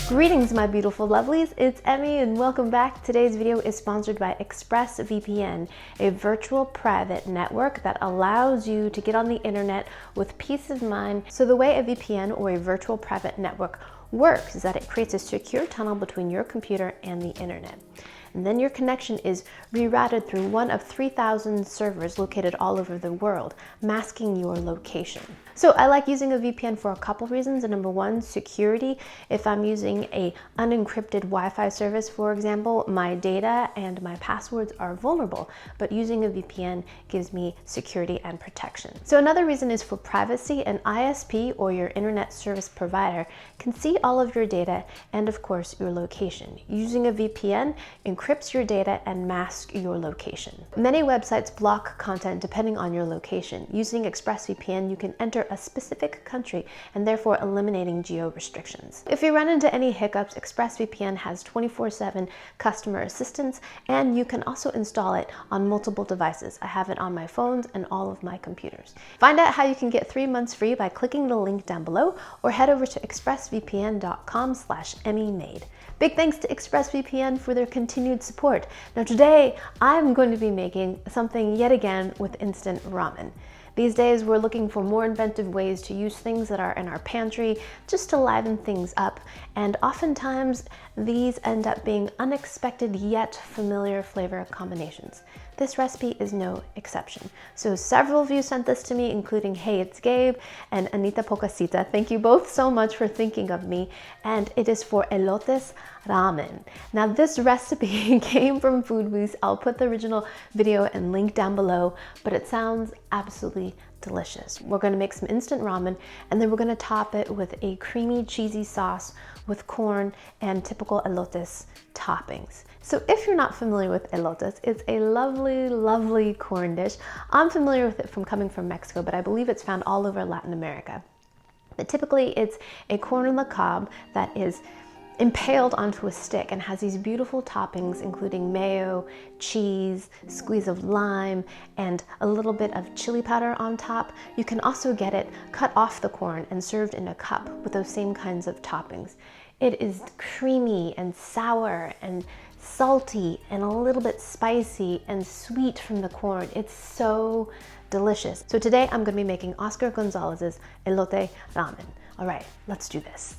Greetings, my beautiful lovelies. It's Emmy and welcome back. Today's video is sponsored by ExpressVPN, a virtual private network that allows you to get on the internet with peace of mind. So the way a VPN or a virtual private network works is that it creates a secure tunnel between your computer and the internet. And then your connection is rerouted through one of 3,000 servers located all over the world, masking your location. So I like using a VPN for a couple reasons. And number one, security. If I'm using a unencrypted Wi-Fi service, for example, my data and my passwords are vulnerable, but using a VPN gives me security and protection. So another reason is for privacy. An ISP or your internet service provider can see all of your data and of course your location. Using a VPN encrypts your data and masks your location. Many websites block content depending on your location. Using ExpressVPN, you can enter a specific country and therefore eliminating geo restrictions. If you run into any hiccups, ExpressVPN has 24/7 customer assistance, and you can also install it on multiple devices. I have it on my phones and all of my computers. Find out how you can get 3 months free by clicking the link down below or head over to expressvpn.com/Emmymade. Big thanks to ExpressVPN for their continued support. Now today, I'm going to be making something yet again with instant ramen. These days, we're looking for more inventive ways to use things that are in our pantry just to liven things up, and oftentimes these end up being unexpected yet familiar flavor combinations. This recipe is no exception. So several of you sent this to me, including Hey It's Gabe and Anita Pocasita. Thank you both so much for thinking of me, and it is for elotes ramen. Now this recipe came from Foodweez. I'll put the original video and link down below, but it sounds absolutely delicious. We're gonna make some instant ramen, and then we're gonna top it with a creamy, cheesy sauce with corn and typical elotes toppings. So if you're not familiar with elotes, it's a lovely, lovely corn dish. I'm familiar with it from coming from Mexico, but I believe it's found all over Latin America. But typically it's a corn on the cob that is impaled onto a stick and has these beautiful toppings, including mayo, cheese, squeeze of lime, and a little bit of chili powder on top. You can also get it cut off the corn and served in a cup with those same kinds of toppings. It is creamy and sour and salty and a little bit spicy and sweet from the corn. It's so delicious. So today I'm gonna be making Oscar Gonzalez's elote ramen. All right, let's do this.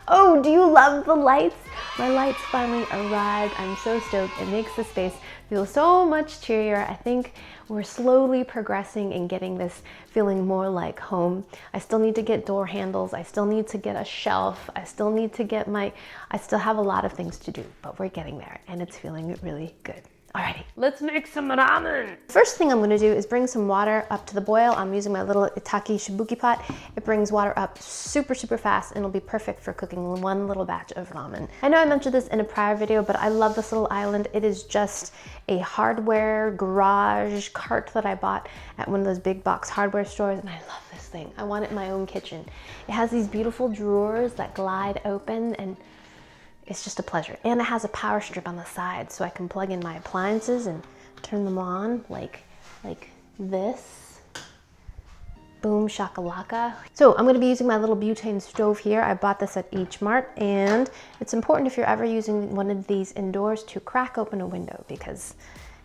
Oh, do you love the lights? My lights finally arrived. I'm so stoked. It makes the space feel so much cheerier. I think we're slowly progressing in getting this feeling more like home. I still need to get door handles. I still need to get a shelf. I still need to get I still have a lot of things to do, but we're getting there and it's feeling really good. Alrighty, let's make some ramen. First thing I'm gonna do is bring some water up to the boil. I'm using my little Itaki shibuki pot. It brings water up super, super fast and it'll be perfect for cooking one little batch of ramen. I know I mentioned this in a prior video, but I love this little island. It is just a hardware garage cart that I bought at one of those big box hardware stores, and I love this thing. I want it in my own kitchen. It has these beautiful drawers that glide open, and it's just a pleasure. And it has a power strip on the side so I can plug in my appliances and turn them on like this. Boom shakalaka. So I'm gonna be using my little butane stove here. I bought this at H Mart, and it's important if you're ever using one of these indoors to crack open a window because,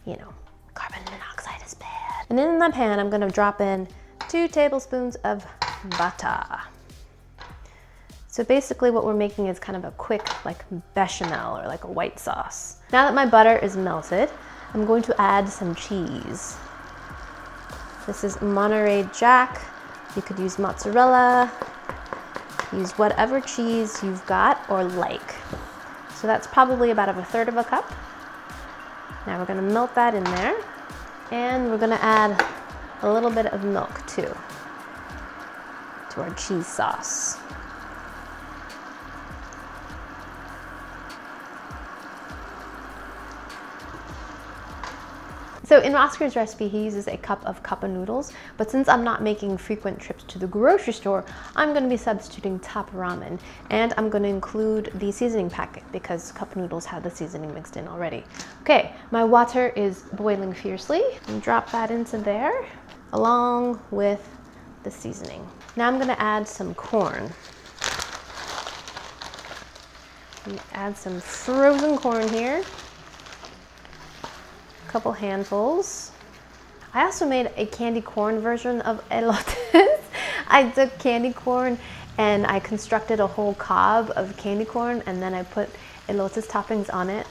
you know, carbon monoxide is bad. And in the pan, I'm gonna drop in 2 tablespoons of butter. So basically what we're making is kind of a quick like bechamel or like a white sauce. Now that my butter is melted, I'm going to add some cheese. This is Monterey Jack. You could use mozzarella, use whatever cheese you've got or like. So that's probably about 1/3 of a cup. Now we're gonna melt that in there, and we're gonna add a little bit of milk too to our cheese sauce. So in Oscar's recipe, he uses a cup of noodles, but since I'm not making frequent trips to the grocery store, I'm gonna be substituting top ramen, and I'm gonna include the seasoning packet because cup noodles have the seasoning mixed in already. Okay, my water is boiling fiercely. And drop that into there, along with the seasoning. Now I'm gonna add some corn. Add some frozen corn here. A couple handfuls. I also made a candy corn version of elotes. I took candy corn and I constructed a whole cob of candy corn and then I put elotes toppings on it.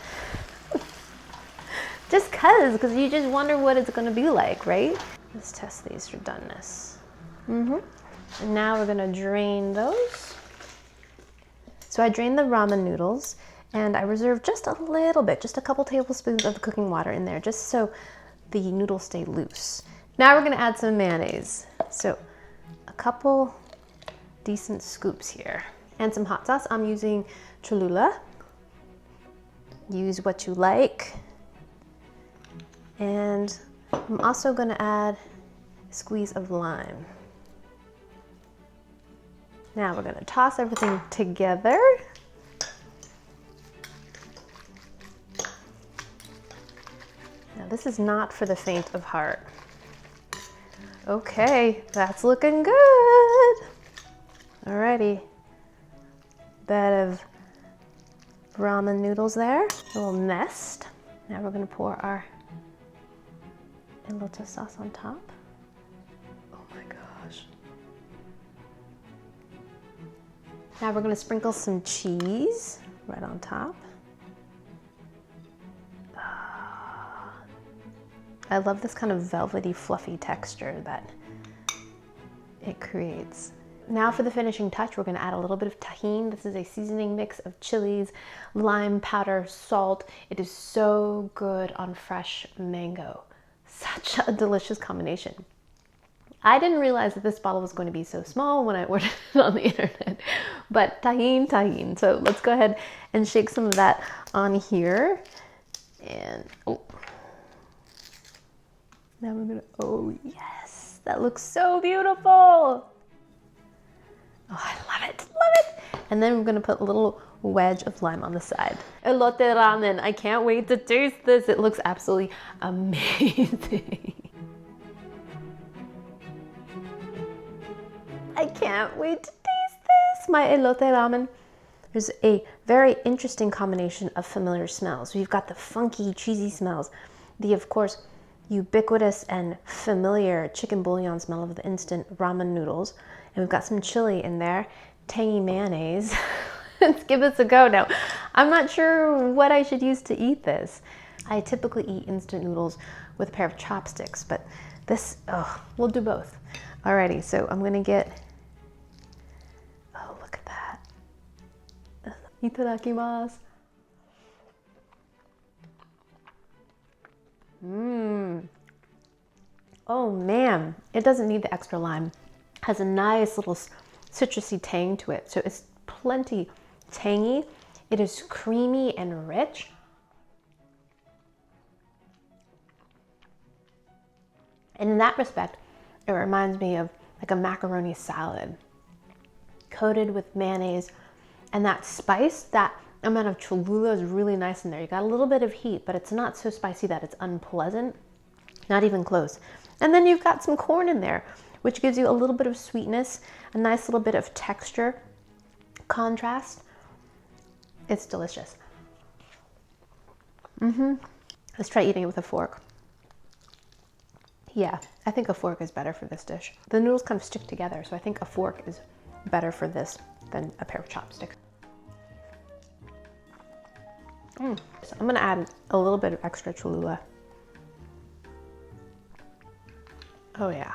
Just because you just wonder what it's gonna be like, right? Let's test these for doneness. And now we're gonna drain those. So I drained the ramen noodles and I reserved just a little bit, just a couple tablespoons of the cooking water in there, just so the noodles stay loose. Now we're gonna add some mayonnaise. So a couple decent scoops here. And some hot sauce. I'm using Cholula. Use what you like. And I'm also gonna add a squeeze of lime. Now we're gonna toss everything together. Now this is not for the faint of heart. Okay, that's looking good. Alrighty, bed of ramen noodles there, a little nest. Now we're gonna pour our elote sauce on top. Oh my gosh. Now we're gonna sprinkle some cheese right on top. I love this kind of velvety, fluffy texture that it creates. Now for the finishing touch, we're gonna add a little bit of tahini. This is a seasoning mix of chilies, lime powder, salt. It is so good on fresh mango. Such a delicious combination. I didn't realize that this bottle was going to be so small when I ordered it on the internet, but tahini. So let's go ahead and shake some of that on here. And now we're gonna, oh yes, that looks so beautiful. Oh, I love it, love it. And then we're gonna put a little wedge of lime on the side. Elote ramen, I can't wait to taste this. It looks absolutely amazing. I can't wait to taste this. My elote ramen. There's a very interesting combination of familiar smells. We've got the funky, cheesy smells, the, of course, ubiquitous and familiar chicken bouillon smell of the instant ramen noodles. And we've got some chili in there, tangy mayonnaise. Let's give this a go now. I'm not sure what I should use to eat this. I typically eat instant noodles with a pair of chopsticks, but this, we'll do both. Alrighty, so I'm gonna get, oh, look at that. Itadakimasu. Oh man, it doesn't need the extra lime. Has a nice little citrusy tang to it. So it's plenty tangy. It is creamy and rich. And in that respect, it reminds me of like a macaroni salad coated with mayonnaise, and that spice, that amount of Cholula is really nice in there. You got a little bit of heat, but it's not so spicy that it's unpleasant. Not even close. And then you've got some corn in there, which gives you a little bit of sweetness, a nice little bit of texture, contrast. It's delicious. Let's try eating it with a fork. Yeah, I think a fork is better for this dish. The noodles kind of stick together, so I think a fork is better for this than a pair of chopsticks. So I'm gonna add a little bit of extra Cholula. Oh yeah.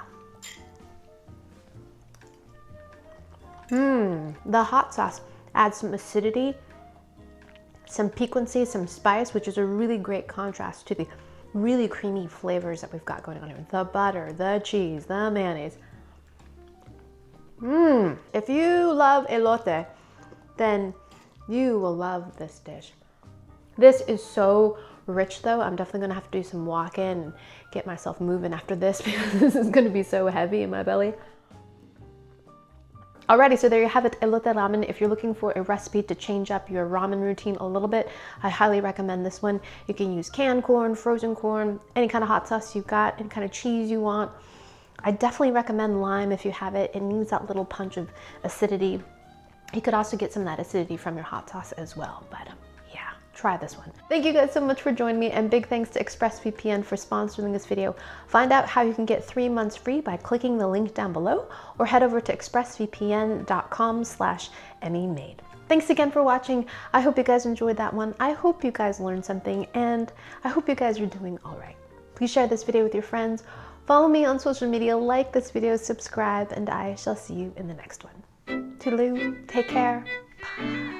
The hot sauce adds some acidity, some piquancy, some spice, which is a really great contrast to the really creamy flavors that we've got going on here. The butter, the cheese, the mayonnaise. If you love elote, then you will love this dish. This is so rich though. I'm definitely gonna have to do some walking and get myself moving after this because this is gonna be so heavy in my belly. Alrighty, so there you have it, elote ramen. If you're looking for a recipe to change up your ramen routine a little bit, I highly recommend this one. You can use canned corn, frozen corn, any kind of hot sauce you've got, any kind of cheese you want. I definitely recommend lime if you have it. It needs that little punch of acidity. You could also get some of that acidity from your hot sauce as well, but yeah, try this one. Thank you guys so much for joining me, and big thanks to ExpressVPN for sponsoring this video. Find out how you can get 3 months free by clicking the link down below, or head over to expressvpn.com/Emmymade. Thanks again for watching. I hope you guys enjoyed that one. I hope you guys learned something, and I hope you guys are doing all right. Please share this video with your friends. Follow me on social media, like this video, subscribe, and I shall see you in the next one. Toodaloo, take care, bye.